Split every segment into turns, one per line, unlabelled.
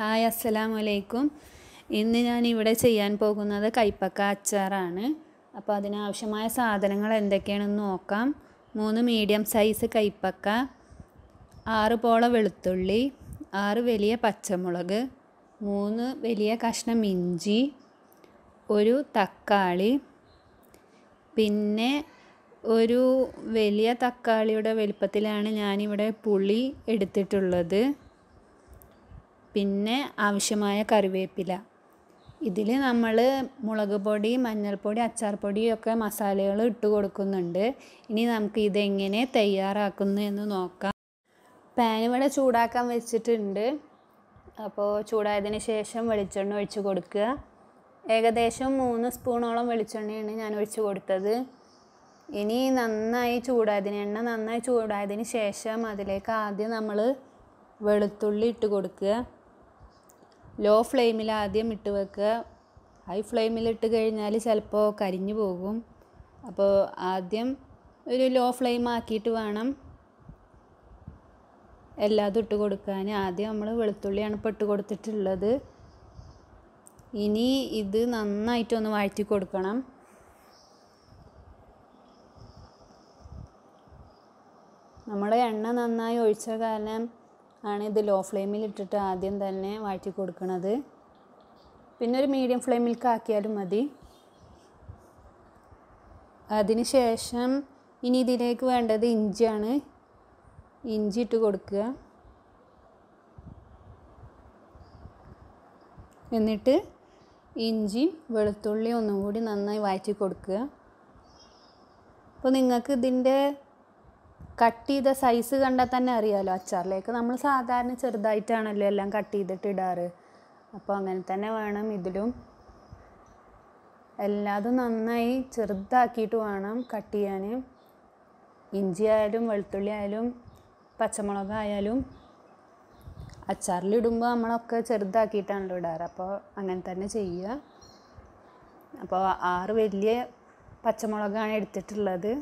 Hi അസ്സലാമു അലൈക്കും. ഇന്ന് ഞാൻ ഇവിടെ ചെയ്യാൻ പോകുന്നത് കൈപ്പക്ക അച്ചാറാണ്. അപ്പോൾ അതിനാവശ്യമായ സാധനങ്ങൾ എന്തൊക്കെയാണെന്ന് നോക്കാം. 3 മീഡിയം സൈസ് കൈപ്പക്ക, 6 പോള വെളുത്തുള്ളി, 6 വലിയ പച്ചമുളക്, 3 വലിയ കഷ്ണം ഇഞ്ചി, 1 തക്കാളി, പിന്നെ ഒരു വലിയ തക്കാളിയുടെ വലുപ്പത്തിലാണ് ഞാനിവിടെ പുളി എടുത്തിട്ടുള്ളത്. പിന്നെ ആവശ്യമായ കറിവേപ്പില. ഇതിൽ നമ്മൾ മുളക് പൊടി, മഞ്ഞൾപ്പൊടി, അച്ചാർ പൊടിയൊക്കെ മസാലകൾ ഇട്ട് കൊടുക്കുന്നുണ്ട്. ഇനി നമുക്ക് ഇതെങ്ങനെ തയ്യാറാക്കുന്നു എന്ന് നോക്കാം. പാൻ ഇവിടെ ചൂടാക്കാൻ വെച്ചിട്ടുണ്ട്. അപ്പോൾ ചൂടായതിന് ശേഷം വെളിച്ചെണ്ണ ഒഴിച്ച് കൊടുക്കുക. ഏകദേശം 3 സ്പൂണോളം വെളിച്ചെണ്ണയാണ് ഞാൻ ഒഴിച്ച് കൊടുത്തത്. ഇനി എണ്ണ നന്നായി ചൂടായതിന് ശേഷം അതിലേക്ക് ആദ്യം നമ്മൾ വെളുത്തുള്ളി ഇട്ട് കൊടുക്കുക. ലോ ഫ്ലെയിമിൽ ആദ്യം ഇട്ട് വെക്കുക. ഹൈ ഫ്ലെയിമിൽ ഇട്ട് കഴിഞ്ഞാൽ ചിലപ്പോൾ കരിഞ്ഞു പോകും. അപ്പോൾ ആദ്യം ഒരു ലോ ഫ്ലെയിം ആക്കിയിട്ട് വേണം എല്ലാതും ഇട്ട് കൊടുക്കാൻ. ആദ്യം നമ്മൾ വെളുത്തുള്ളിയാണ് ഇപ്പോൾ ഇട്ട് കൊടുത്തിട്ടുള്ളത്. ഇനി ഇത് നന്നായിട്ടൊന്ന് വഴറ്റി കൊടുക്കണം. നമ്മൾ എണ്ണ നന്നായി ഒഴിച്ച കാരണം ആണ് ഇത് ലോ ഫ്ലെയിമിൽ ഇട്ടിട്ട് ആദ്യം തന്നെ വഴറ്റി കൊടുക്കുന്നത്. പിന്നെ ഒരു മീഡിയം ഫ്ലെയിമിലേക്ക് ആക്കിയാലും മതി. അതിന് ശേഷം ഇനി ഇതിലേക്ക് വേണ്ടത് ഇഞ്ചിയാണ്. ഇഞ്ചി ഇട്ട് കൊടുക്കുക. എന്നിട്ട് ഇഞ്ചി വെളുത്തുള്ളി ഒന്നും കൂടി നന്നായി വഴറ്റി കൊടുക്കുക. അപ്പോൾ നിങ്ങൾക്ക് ഇതിൻ്റെ കട്ട് ചെയ്ത സൈസ് കണ്ടാൽ തന്നെ അറിയാമല്ലോ. അച്ചാറിലേക്ക് നമ്മൾ സാധാരണ ചെറുതായിട്ടാണല്ലോ എല്ലാം കട്ട് ചെയ്തിട്ട് ഇടാറ്. അപ്പോൾ അങ്ങനെ തന്നെ വേണം ഇതിലും. എല്ലാതും നന്നായി ചെറുതാക്കിയിട്ട് വേണം കട്ട് ചെയ്യാൻ. ഇഞ്ചി ആയാലും വെളുത്തുള്ളി ആയാലും പച്ചമുളകായാലും അച്ചാറിലിടുമ്പോൾ നമ്മളൊക്കെ ചെറുതാക്കിയിട്ടാണല്ലോ ഇടാറ്. അപ്പോൾ അങ്ങനെ തന്നെ ചെയ്യുക. അപ്പോൾ 6 വലിയ പച്ചമുളകാണ് എടുത്തിട്ടുള്ളത്.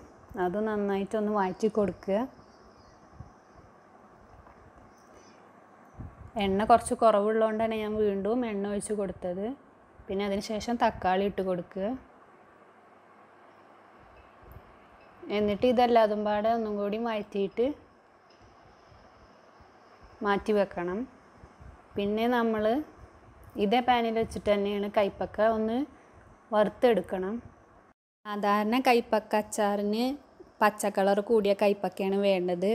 അത് നന്നായിട്ടൊന്ന് വഴറ്റി കൊടുക്കുക. എണ്ണ കുറച്ച് കുറവുള്ളതുകൊണ്ടാണ് ഞാൻ വീണ്ടും എണ്ണ ഒഴിച്ച് കൊടുത്തത്. പിന്നെ അതിന് ശേഷം തക്കാളി ഇട്ട് കൊടുക്കുക. എന്നിട്ട് ഇതെല്ലാതും പാടെ ഒന്നും കൂടി വഴറ്റിയിട്ട് മാറ്റി വെക്കണം. പിന്നെ നമ്മൾ ഇതേ പാനിൽ വെച്ചിട്ട് തന്നെയാണ് കൈപ്പക്ക ഒന്ന് വറുത്തെടുക്കണം. സാധാരണ കൈപ്പക്ക അച്ചാറിന് പച്ച കളർ കൂടിയ കൈപ്പക്കയാണ് വേണ്ടത്.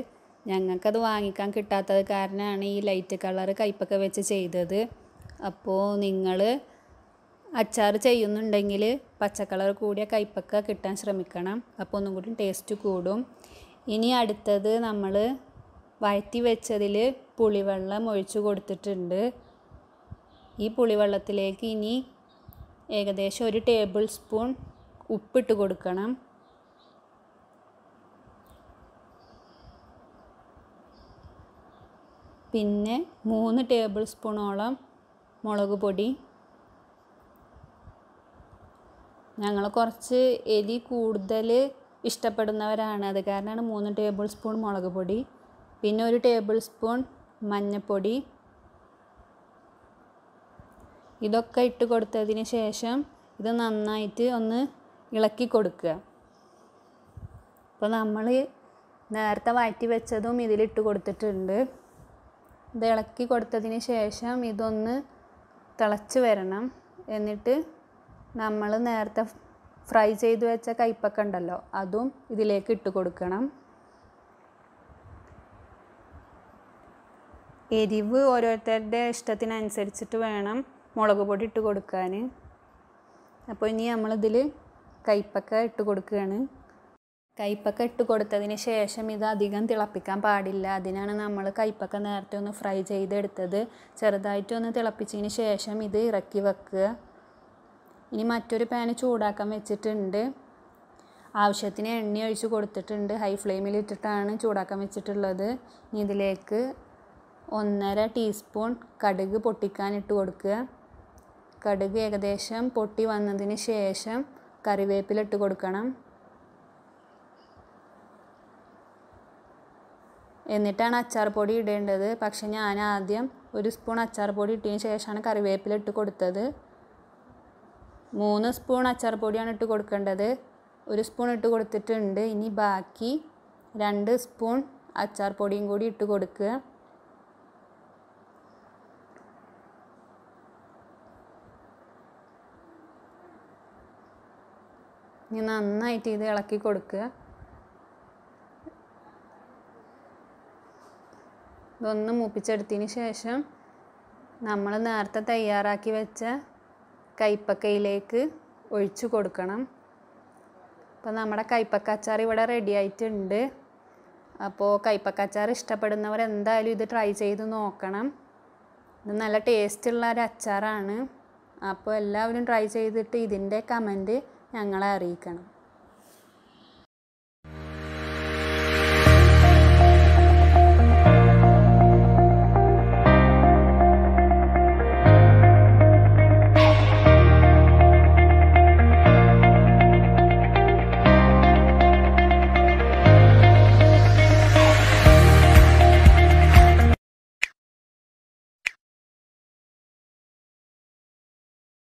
ഞങ്ങൾക്കത് വാങ്ങിക്കാൻ കിട്ടാത്തത് കാരണമാണ് ഈ ലൈറ്റ് കളർ കൈപ്പക്ക വെച്ച് ചെയ്തത്. അപ്പോൾ നിങ്ങൾ അച്ചാർ ചെയ്യുന്നുണ്ടെങ്കിൽ പച്ച കളർ കൂടിയ കൈപ്പക്ക കിട്ടാൻ ശ്രമിക്കണം. അപ്പോൾ ഒന്നും കൂടി ടേസ്റ്റ് കൂടും. ഇനി അടുത്തത് നമ്മൾ വഴറ്റി വെച്ചതിൽ പുളിവെള്ളം ഒഴിച്ച് കൊടുത്തിട്ടുണ്ട്. ഈ പുളിവെള്ളത്തിലേക്ക് ഇനി ഏകദേശം 1 ടേബിൾ സ്പൂൺ ഉപ്പിട്ട് കൊടുക്കണം. പിന്നെ 3 ടേബിൾ സ്പൂണോളം മുളക് പൊടി. ഞങ്ങൾ കുറച്ച് എരി കൂടുതൽ ഇഷ്ടപ്പെടുന്നവരാണ്. അത് കാരണമാണ് 3 ടേബിൾ സ്പൂൺ മുളക് പൊടി. പിന്നെ 1 ടേബിൾ സ്പൂൺ മഞ്ഞൾപ്പൊടി. ഇതൊക്കെ ഇട്ട് കൊടുത്തതിന് ശേഷം ഇത് നന്നായിട്ട് ഒന്ന് ഇളക്കി കൊടുക്കുക. അപ്പോൾ നമ്മൾ നേരത്തെ വഴറ്റി വെച്ചതും ഇതിലിട്ട് കൊടുത്തിട്ടുണ്ട്. ഇത് ഇളക്കി കൊടുത്തതിന് ശേഷം ഇതൊന്ന് തിളച്ച് വരണം. എന്നിട്ട് നമ്മൾ നേരത്തെ ഫ്രൈ ചെയ്ത് വെച്ച കൈപ്പക്ക ഉണ്ടല്ലോ, അതും ഇതിലേക്ക് ഇട്ട് കൊടുക്കണം. എരിവ് ഓരോരുത്തരുടെ ഇഷ്ടത്തിനനുസരിച്ചിട്ട് വേണം മുളക് പൊടി ഇട്ട് കൊടുക്കാൻ. അപ്പോൾ ഇനി നമ്മളിതിൽ കൈപ്പക്ക ഇട്ട് കൊടുക്കുകയാണ്. കൈപ്പക്ക ഇട്ട് കൊടുത്തതിന് ശേഷം ഇത് അധികം തിളപ്പിക്കാൻ പാടില്ല. അതിനാണ് നമ്മൾ കൈപ്പക്ക നേരത്തെ ഒന്ന് ഫ്രൈ ചെയ്തെടുത്തത്. ചെറുതായിട്ടൊന്ന് തിളപ്പിച്ചതിന് ശേഷം ഇത് ഇറക്കി വെക്കുക. ഇനി മറ്റൊരു പാന് ചൂടാക്കാൻ വെച്ചിട്ടുണ്ട്. ആവശ്യത്തിന് എണ്ണ ഒഴിച്ച് കൊടുത്തിട്ടുണ്ട്. ഹൈ ഫ്ലെയിമിൽ ഇട്ടിട്ടാണ് ചൂടാക്കാൻ വെച്ചിട്ടുള്ളത്. ഇനി ഇതിലേക്ക് 1.5 ടീസ്പൂൺ കടുക് പൊട്ടിക്കാൻ ഇട്ട് കൊടുക്കുക. കടുക് ഏകദേശം പൊട്ടി വന്നതിന് ശേഷം കറിവേപ്പില ഇട്ട് കൊടുക്കണം. എന്നിട്ടാണ് അച്ചാർ പൊടി ഇടേണ്ടത്. പക്ഷെ ഞാൻ ആദ്യം 1 സ്പൂൺ അച്ചാർ പൊടി ഇട്ടതിന് ശേഷമാണ് കറിവേപ്പില ഇട്ട് കൊടുത്തത്. 3 സ്പൂൺ അച്ചാർ പൊടിയാണ് ഇട്ട് കൊടുക്കേണ്ടത്. 1 സ്പൂൺ ഇട്ട് കൊടുത്തിട്ടുണ്ട്. ഇനി ബാക്കി 2 സ്പൂൺ അച്ചാർ പൊടിയും കൂടി ഇട്ട് കൊടുക്കുക. ഇനി നന്നായിട്ട് ഇത് ഇളക്കി കൊടുക്കുക. ഇതൊന്ന് മൂപ്പിച്ചെടുത്തതിന് ശേഷം നമ്മൾ നേരത്തെ തയ്യാറാക്കി വെച്ച കൈപ്പക്കയിലേക്ക് ഒഴിച്ചു കൊടുക്കണം. അപ്പോൾ നമ്മുടെ കൈപ്പക്ക അച്ചാർ ഇവിടെ റെഡി ആയിട്ടുണ്ട്. അപ്പോൾ കൈപ്പക്ക അച്ചാർ ഇഷ്ടപ്പെടുന്നവർ എന്തായാലും ഇത് ട്രൈ ചെയ്ത് നോക്കണം. ഇത് നല്ല ടേസ്റ്റുള്ള ഒരു അച്ചാറാണ്. അപ്പോൾ എല്ലാവരും ട്രൈ ചെയ്തിട്ട് ഇതിൻ്റെ കമൻറ്റ് ഞങ്ങളെ അറിയിക്കണം.